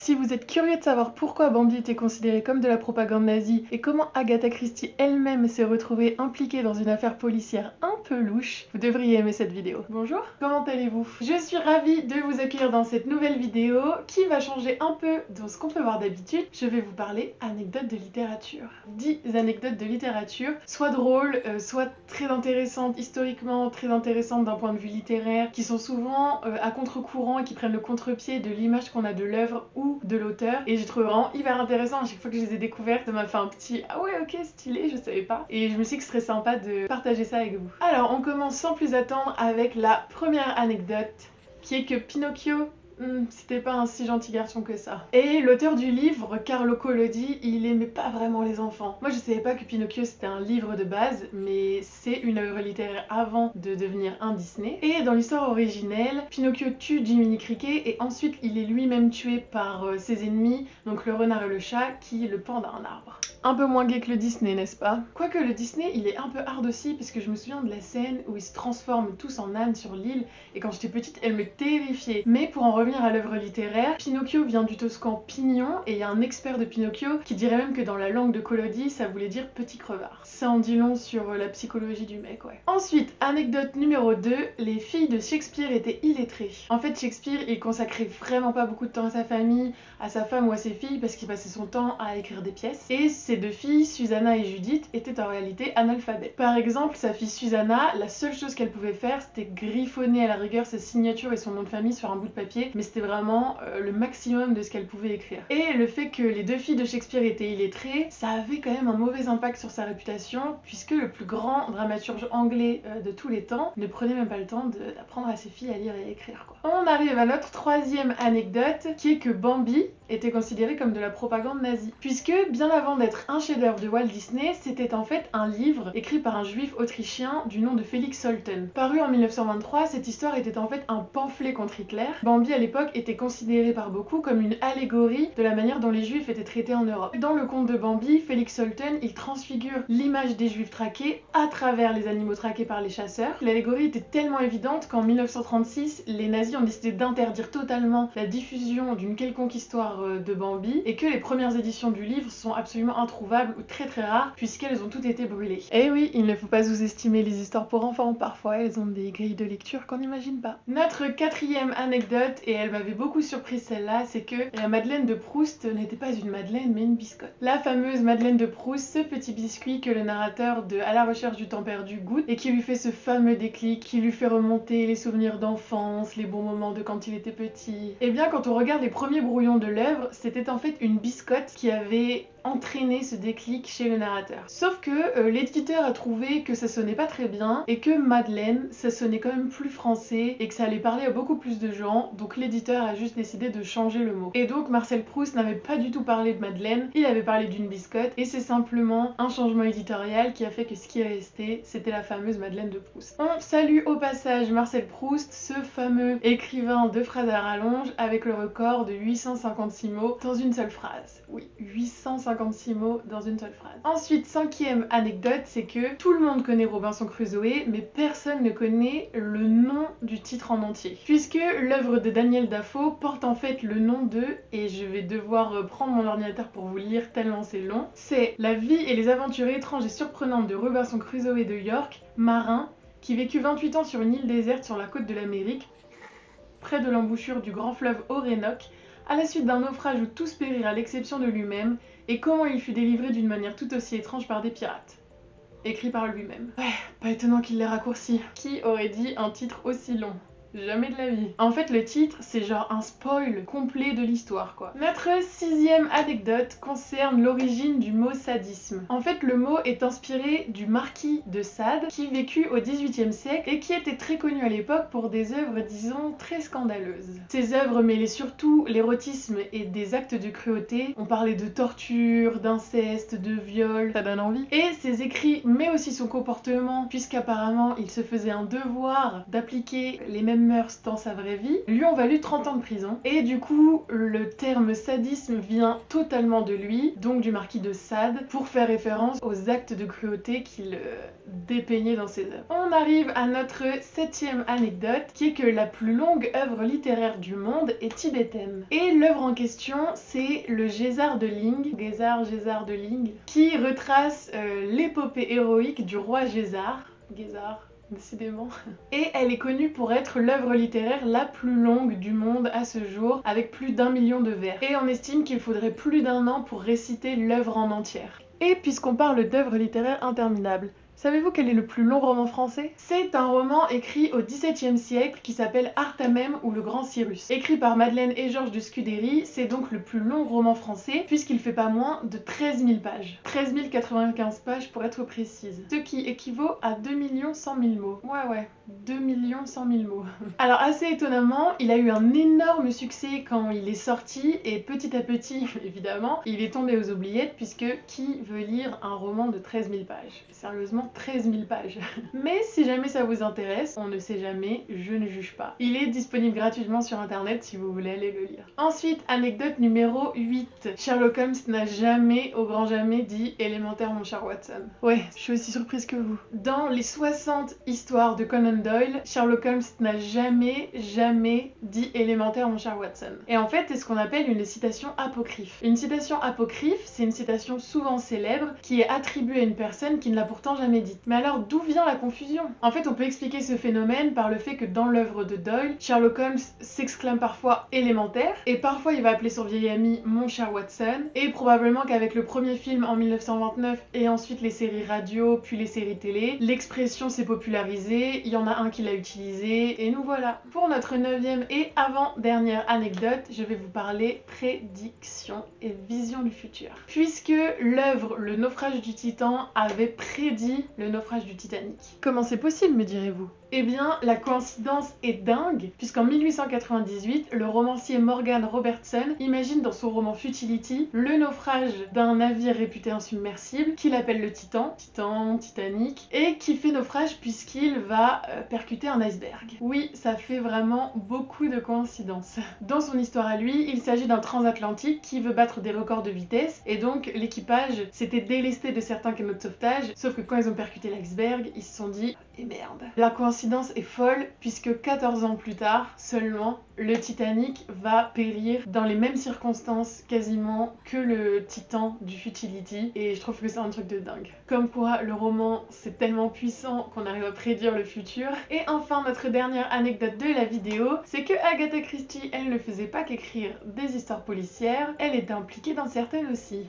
Si vous êtes curieux de savoir pourquoi Bambi était considéré comme de la propagande nazie et comment Agatha Christie elle-même s'est retrouvée impliquée dans une affaire policière un peu louche, vous devriez aimer cette vidéo. Bonjour, comment allez-vous? Je suis ravie de vous accueillir dans cette nouvelle vidéo qui va changer un peu de ce qu'on peut voir d'habitude. Je vais vous parler anecdotes de littérature. 10 anecdotes de littérature, soit drôles, soit très intéressantes historiquement, très intéressantes d'un point de vue littéraire, qui sont souvent à contre-courant et qui prennent le contre-pied de l'image qu'on a de l'œuvre ou de l'auteur, et j'ai trouvé vraiment hyper intéressant. À chaque fois que je les ai découvertes, ça m'a fait un petit ah ouais, ok, stylé, je savais pas, et je me suis dit que ce serait sympa de partager ça avec vous. Alors on commence sans plus attendre avec la première anecdote, qui est que Pinocchio c'était pas un si gentil garçon que ça. Et l'auteur du livre, Carlo Collodi, il aimait pas vraiment les enfants. Moi je savais pas que Pinocchio c'était un livre de base, mais c'est une œuvre littéraire avant de devenir un Disney. Et dans l'histoire originelle, Pinocchio tue Jiminy Cricket et ensuite il est lui-même tué par ses ennemis, donc le renard et le chat, qui le pendent à un arbre. Un peu moins gay que le Disney, n'est-ce pas? Quoique le Disney, il est un peu hard aussi, parce que je me souviens de la scène où ils se transforment tous en ânes sur l'île, et quand j'étais petite, elle me terrifiait. Mais pour en revenir à l'œuvre littéraire, Pinocchio vient du toscan pignon, et il y a un expert de Pinocchio qui dirait même que dans la langue de Collodi, ça voulait dire petit crevard. Ça en dit long sur la psychologie du mec, ouais. Ensuite, anecdote numéro 2, les filles de Shakespeare étaient illettrées. En fait, Shakespeare, il consacrait vraiment pas beaucoup de temps à sa famille, à sa femme ou à ses filles, parce qu'il passait son temps à écrire des pièces. Et ces deux filles, Susanna et Judith, étaient en réalité analphabètes. Par exemple, sa fille Susanna, la seule chose qu'elle pouvait faire, c'était griffonner à la rigueur sa signature et son nom de famille sur un bout de papier, mais c'était vraiment le maximum de ce qu'elle pouvait écrire. Et le fait que les deux filles de Shakespeare étaient illettrées, ça avait quand même un mauvais impact sur sa réputation, puisque le plus grand dramaturge anglais de tous les temps ne prenait même pas le temps d'apprendre à ses filles à lire et à écrire, quoi. On arrive à notre troisième anecdote, qui est que Bambi était considéré comme de la propagande nazie, puisque bien avant d'être un chef-d'œuvre de Walt Disney, c'était en fait un livre écrit par un juif autrichien du nom de Felix Solten. Paru en 1923, cette histoire était en fait un pamphlet contre Hitler. Bambi à l'époque était considéré par beaucoup comme une allégorie de la manière dont les juifs étaient traités en Europe. Dans le conte de Bambi, Felix Solten, il transfigure l'image des juifs traqués à travers les animaux traqués par les chasseurs. L'allégorie était tellement évidente qu'en 1936, les nazis ont décidé d'interdire totalement la diffusion d'une quelconque histoire de Bambi, et que les premières éditions du livre sont absolument introuvables ou très très rares, puisqu'elles ont toutes été brûlées. Et oui, il ne faut pas sous-estimer les histoires pour enfants, parfois elles ont des grilles de lecture qu'on n'imagine pas. Notre quatrième anecdote, et elle m'avait beaucoup surprise celle-là, c'est que la Madeleine de Proust n'était pas une madeleine mais une biscotte. La fameuse Madeleine de Proust, ce petit biscuit que le narrateur de À la recherche du temps perdu goûte et qui lui fait ce fameux déclic, qui lui fait remonter les souvenirs d'enfance, les bons moments de quand il était petit. Et bien quand on regarde les premiers brouillons de l'œuvre, c'était en fait une biscotte qui avait entraîner ce déclic chez le narrateur. Sauf que l'éditeur a trouvé que ça sonnait pas très bien et que Madeleine, ça sonnait quand même plus français et que ça allait parler à beaucoup plus de gens, donc l'éditeur a juste décidé de changer le mot. Et donc Marcel Proust n'avait pas du tout parlé de Madeleine, il avait parlé d'une biscotte, et c'est simplement un changement éditorial qui a fait que ce qui est resté, c'était la fameuse Madeleine de Proust. On salue au passage Marcel Proust, ce fameux écrivain de phrases à rallonge avec le record de 856 mots dans une seule phrase. Oui, 856 mots dans une seule phrase. Ensuite, cinquième anecdote, c'est que tout le monde connaît Robinson Crusoe, mais personne ne connaît le nom du titre en entier. Puisque l'œuvre de Daniel Dafoe porte en fait le nom de, et je vais devoir prendre mon ordinateur pour vous lire tellement c'est long, c'est La vie et les aventures étranges et surprenantes de Robinson Crusoe de York, marin, qui vécut 28 ans sur une île déserte sur la côte de l'Amérique, près de l'embouchure du grand fleuve Orénoque, à la suite d'un naufrage où tous périrent à l'exception de lui-même, et comment il fut délivré d'une manière tout aussi étrange par des pirates. Écrit par lui-même. Ouais, pas étonnant qu'il l'ait raccourci. Qui aurait dit un titre aussi long ? Jamais de la vie. En fait, le titre, c'est genre un spoil complet de l'histoire, quoi. Notre sixième anecdote concerne l'origine du mot sadisme. En fait, le mot est inspiré du marquis de Sade, qui vécut au XVIIIe siècle et qui était très connu à l'époque pour des œuvres, disons, très scandaleuses. Ces œuvres mêlaient surtout l'érotisme et des actes de cruauté. On parlait de torture, d'inceste, de viol, ça donne envie. Et ses écrits, mais aussi son comportement, puisqu'apparemment, il se faisait un devoir d'appliquer les mêmes mêmes mœurs dans sa vraie vie, lui ont valu 30 ans de prison. Et du coup, le terme sadisme vient totalement de lui, donc du marquis de Sade, pour faire référence aux actes de cruauté qu'il dépeignait dans ses œuvres. On arrive à notre 7e anecdote, qui est que la plus longue œuvre littéraire du monde est tibétaine. Et l'œuvre en question, c'est le Gézard de Ling, Gézard de Ling, qui retrace l'épopée héroïque du roi Gézard. Décidément. Et elle est connue pour être l'œuvre littéraire la plus longue du monde à ce jour, avec plus d'1 million de vers. Et on estime qu'il faudrait plus d'1 an pour réciter l'œuvre en entière. Et puisqu'on parle d'œuvres littéraires interminables, savez-vous quel est le plus long roman français? C'est un roman écrit au XVIIe siècle qui s'appelle Artamème ou le Grand Cyrus. Écrit par Madeleine et Georges de Scudéry, c'est donc le plus long roman français puisqu'il fait pas moins de 13 000 pages. 13 095 pages pour être précise. Ce qui équivaut à 2 100 000 mots. Ouais, 2 100 000 mots. Alors assez étonnamment, il a eu un énorme succès quand il est sorti et petit à petit, évidemment, il est tombé aux oubliettes puisque qui veut lire un roman de 13 000 pages? Sérieusement, 13 000 pages. Mais si jamais ça vous intéresse, on ne sait jamais, je ne juge pas. Il est disponible gratuitement sur internet si vous voulez aller le lire. Ensuite, anecdote numéro 8. Sherlock Holmes n'a jamais, au grand jamais, dit élémentaire mon cher Watson. Ouais, je suis aussi surprise que vous. Dans les 60 histoires de Conan Doyle, Sherlock Holmes n'a jamais dit élémentaire mon cher Watson. Et en fait, c'est ce qu'on appelle une citation apocryphe. Une citation apocryphe, c'est une citation souvent célèbre qui est attribuée à une personne qui ne l'a pourtant jamais dite. Mais alors d'où vient la confusion? En fait, on peut expliquer ce phénomène par le fait que dans l'œuvre de Doyle, Sherlock Holmes s'exclame parfois élémentaire et parfois il va appeler son vieil ami mon cher Watson, et probablement qu'avec le premier film en 1929 et ensuite les séries radio puis les séries télé, l'expression s'est popularisée, il y en a un qui l'a utilisée et nous voilà. Pour notre 9e et avant-dernière anecdote, je vais vous parler prédiction et vision du futur. Puisque l'œuvre Le naufrage du Titan avait prédit le naufrage du Titanic. Comment c'est possible, me direz-vous? Eh bien, la coïncidence est dingue, puisqu'en 1898, le romancier Morgan Robertson imagine dans son roman Futility le naufrage d'un navire réputé insubmersible qu'il appelle le Titanic, et qui fait naufrage puisqu'il va percuter un iceberg. Oui, ça fait vraiment beaucoup de coïncidences. Dans son histoire à lui, il s'agit d'un transatlantique qui veut battre des records de vitesse, et donc l'équipage s'était délesté de certains canaux de sauvetage, sauf que quand ils ont percuté l'iceberg, ils se sont dit « et merde ». La coïncidence est folle puisque 14 ans plus tard seulement, le Titanic va périr dans les mêmes circonstances quasiment que le Titan du Futility, et je trouve que c'est un truc de dingue. Comme quoi le roman c'est tellement puissant qu'on arrive à prédire le futur. Et enfin, notre dernière anecdote de la vidéo, c'est que Agatha Christie, elle ne faisait pas qu'écrire des histoires policières, elle était impliquée dans certaines aussi.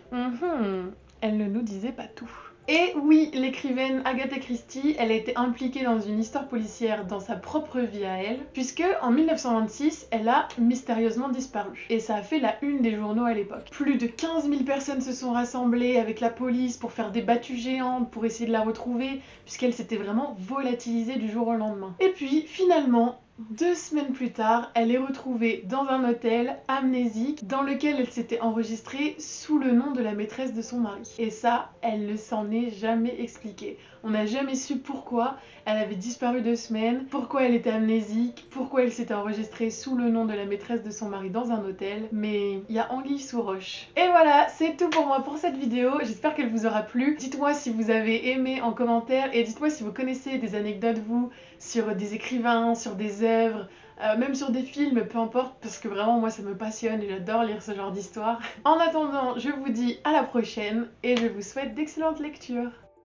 Elle ne nous disait pas tout. Et oui, l'écrivaine Agatha Christie, elle a été impliquée dans une histoire policière dans sa propre vie à elle, puisque en 1926, elle a mystérieusement disparu. Et ça a fait la une des journaux à l'époque. Plus de 15 000 personnes se sont rassemblées avec la police pour faire des battues géantes pour essayer de la retrouver, puisqu'elle s'était vraiment volatilisée du jour au lendemain. Et puis, finalement, 2 semaines plus tard, elle est retrouvée dans un hôtel amnésique dans lequel elle s'était enregistrée sous le nom de la maîtresse de son mari. Et ça, elle ne s'en est jamais expliquée. On n'a jamais su pourquoi elle avait disparu 2 semaines, pourquoi elle était amnésique, pourquoi elle s'était enregistrée sous le nom de la maîtresse de son mari dans un hôtel, mais il y a anguille sous roche. Et voilà, c'est tout pour moi pour cette vidéo, j'espère qu'elle vous aura plu. Dites-moi si vous avez aimé en commentaire et dites-moi si vous connaissez des anecdotes vous sur des écrivains, sur des œuvres, même sur des films, peu importe, parce que vraiment moi ça me passionne et j'adore lire ce genre d'histoire. En attendant, je vous dis à la prochaine et je vous souhaite d'excellentes lectures.